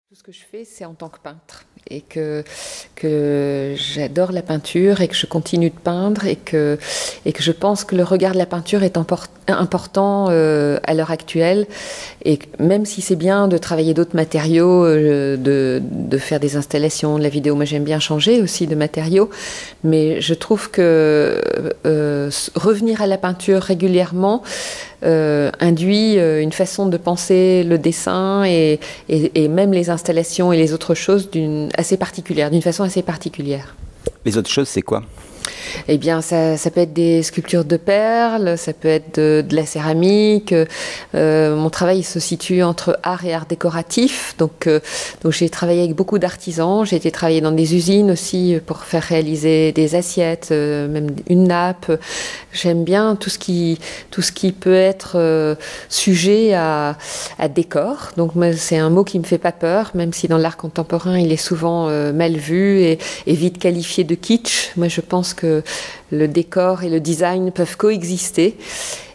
Tout ce que je fais, c'est en tant que peintre et que j'adore la peinture et que je continue de peindre et que je pense que le regard de la peinture est important à l'heure actuelle et même si c'est bien de travailler d'autres matériaux, de faire des installations, de la vidéo, moi j'aime bien changer aussi de matériaux, mais je trouve que revenir à la peinture régulièrement induit une façon de penser le dessin et même les installations et les autres choses d'une façon assez particulière. Les autres choses, c'est quoi ? Eh bien, ça peut être des sculptures de perles, ça peut être de la céramique. Mon travail se situe entre art et art décoratif. Donc j'ai travaillé avec beaucoup d'artisans. J'ai été travailler dans des usines aussi pour faire réaliser des assiettes, même une nappe. J'aime bien tout ce qui peut être sujet à décor. Donc moi, c'est un mot qui me fait pas peur, même si dans l'art contemporain, il est souvent mal vu et vite qualifié de kitsch. Moi, je pense que le décor et le design peuvent coexister.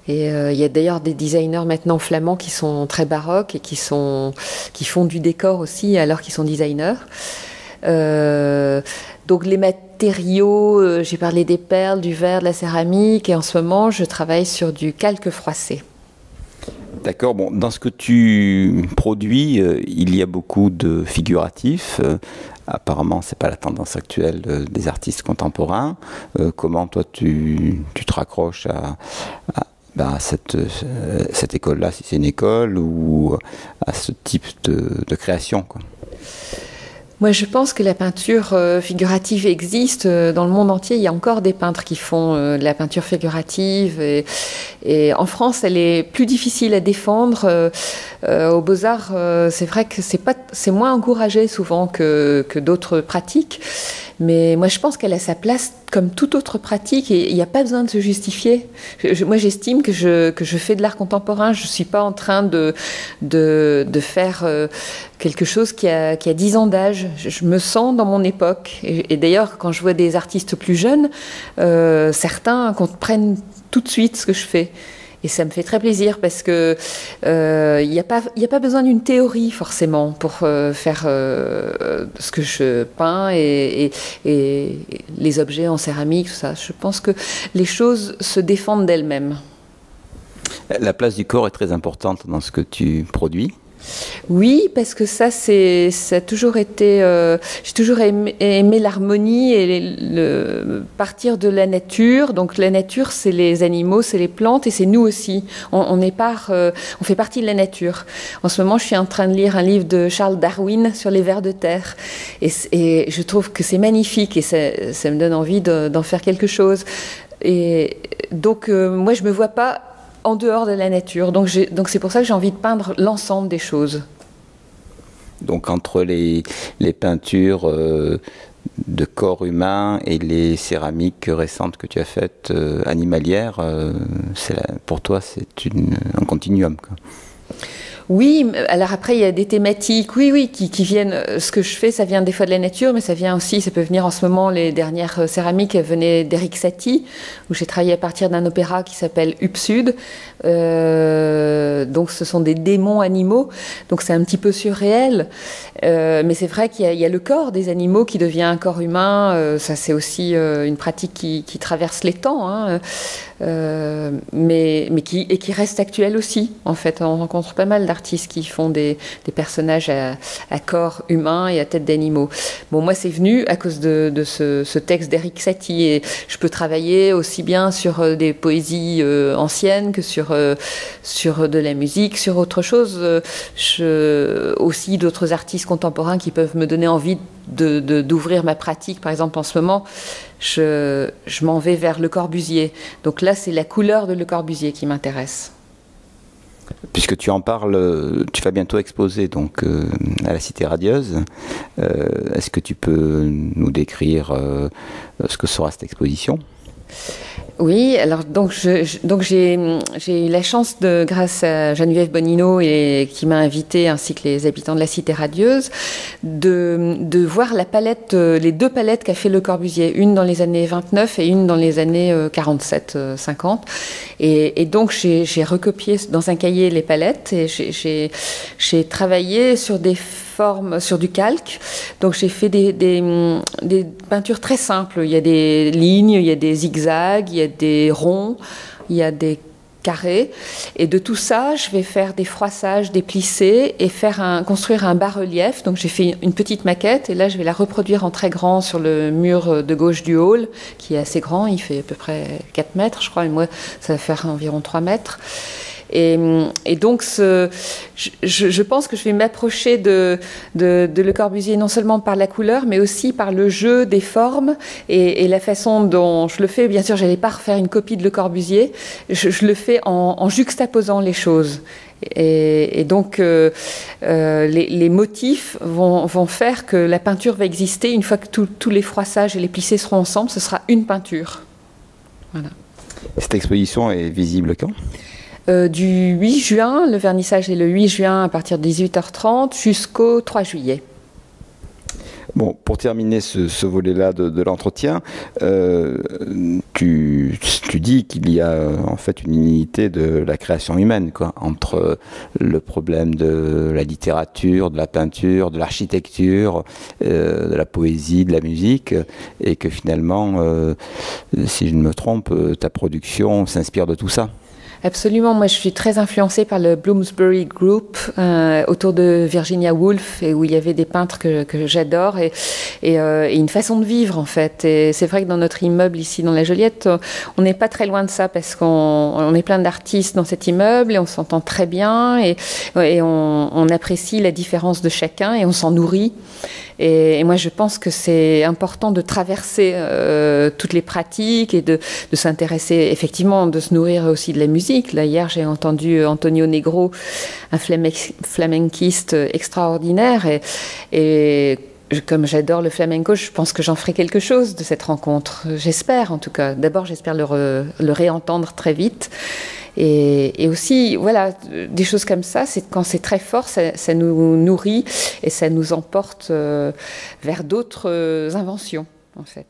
Et il y a d'ailleurs des designers maintenant flamands qui sont très baroques et qui font du décor aussi alors qu'ils sont designers. Donc les matériaux, j'ai parlé des perles, du verre, de la céramique, et en ce moment je travaille sur du calque froissé. D'accord. Bon, dans ce que tu produis, il y a beaucoup de figuratifs. Apparemment, c'est pas la tendance actuelle des artistes contemporains. Comment toi tu te raccroches à cette école-là, si c'est une école, ou à ce type de création, quoi. Moi, je pense que la peinture figurative existe dans le monde entier. Il y a encore des peintres qui font de la peinture figurative. Et en France, elle est plus difficile à défendre. Aux Beaux-Arts, c'est vrai que c'est moins encouragé souvent que d'autres pratiques. Mais moi, je pense qu'elle a sa place comme toute autre pratique et il n'y a pas besoin de se justifier. Moi, j'estime que je fais de l'art contemporain. Je ne suis pas en train de faire quelque chose qui a 10 ans d'âge. Je me sens dans mon époque. Et d'ailleurs, quand je vois des artistes plus jeunes, certains comprennent tout de suite ce que je fais. Et ça me fait très plaisir parce que y a pas besoin d'une théorie forcément pour faire ce que je peins et les objets en céramique, tout ça. Je pense que les choses se défendent d'elles-mêmes. La place du corps est très importante dans ce que tu produis. Oui, parce que ça a toujours été. J'ai toujours aimé l'harmonie et partir de la nature. Donc la nature, c'est les animaux, c'est les plantes, et c'est nous aussi. On fait partie de la nature. En ce moment, je suis en train de lire un livre de Charles Darwin sur les vers de terre, et je trouve que c'est magnifique et ça me donne envie d'en faire quelque chose. Et donc moi, je me vois pas en dehors de la nature. Donc c'est pour ça que j'ai envie de peindre l'ensemble des choses. Donc entre les peintures de corps humain et les céramiques récentes que tu as faites animalières, pour toi c'est un continuum, quoi. Oui, alors après il y a des thématiques, oui, qui viennent. Ce que je fais, ça vient des fois de la nature, mais ça peut venir en ce moment. Les dernières céramiques venaient d'Erik Satie, où j'ai travaillé à partir d'un opéra qui s'appelle Upsud. Donc ce sont des démons animaux, donc c'est un petit peu surréel. Mais c'est vrai qu'il y a le corps des animaux qui devient un corps humain. Ça c'est aussi une pratique qui traverse les temps, hein. Mais qui reste actuelle aussi. En fait, on rencontre pas mal d'artistes qui font des personnages à corps humain et à tête d'animaux. Bon, moi, c'est venu à cause de ce texte d'Erik Satie, et je peux travailler aussi bien sur des poésies anciennes que sur de la musique, sur autre chose. Aussi d'autres artistes contemporains qui peuvent me donner envie d'ouvrir ma pratique. Par exemple, en ce moment, je m'en vais vers Le Corbusier. Donc là, c'est la couleur de Le Corbusier qui m'intéresse. Puisque tu en parles, tu vas bientôt exposer donc à la Cité Radieuse. Est-ce que tu peux nous décrire ce que sera cette exposition ? Oui, alors donc j'ai eu la chance grâce à Geneviève Bonino qui m'a invitée, ainsi que les habitants de la Cité Radieuse, de voir la palette, les deux palettes qu'a fait Le Corbusier, une dans les années 29 et une dans les années 47-50. Et donc j'ai recopié dans un cahier les palettes et j'ai travaillé sur des forme sur du calque. Donc j'ai fait des peintures très simples. Il y a des lignes, il y a des zigzags, il y a des ronds, il y a des carrés. Et de tout ça, je vais faire des froissages, des plissés et construire un bas-relief. Donc j'ai fait une petite maquette et là je vais la reproduire en très grand sur le mur de gauche du hall, qui est assez grand, il fait à peu près 4 mètres je crois, et moi ça va faire environ 3 mètres. Et donc, je pense que je vais m'approcher de Le Corbusier non seulement par la couleur, mais aussi par le jeu des formes et la façon dont je le fais. Bien sûr, je n'allais pas refaire une copie de Le Corbusier. Je le fais en juxtaposant les choses. Et donc, les motifs vont faire que la peinture va exister. Une fois que tous les froissages et les plissés seront ensemble, ce sera une peinture. Voilà. Cette exposition est visible quand ? Du 8 juin, le vernissage est le 8 juin à partir de 18h30 jusqu'au 3 juillet. Bon, pour terminer ce volet-là de l'entretien, tu dis qu'il y a en fait une unité de la création humaine, quoi, entre le problème de la littérature, de la peinture, de l'architecture, de la poésie, de la musique, et que finalement, si je ne me trompe, ta production s'inspire de tout ça. Absolument, moi je suis très influencée par le Bloomsbury Group autour de Virginia Woolf, et où il y avait des peintres que j'adore et une façon de vivre en fait. Et c'est vrai que dans notre immeuble ici dans la Joliette, on n'est pas très loin de ça parce qu'on est plein d'artistes dans cet immeuble et on s'entend très bien et on apprécie la différence de chacun et on s'en nourrit. Et moi, je pense que c'est important de traverser toutes les pratiques et de s'intéresser, effectivement, de se nourrir aussi de la musique. Là, hier, j'ai entendu Antonio Negro, un flamenquiste extraordinaire. Et comme j'adore le flamenco, je pense que j'en ferai quelque chose de cette rencontre. J'espère, en tout cas. D'abord, j'espère le réentendre très vite. Et aussi, voilà, des choses comme ça, quand c'est très fort, ça nous nourrit et ça nous emporte vers d'autres inventions, en fait.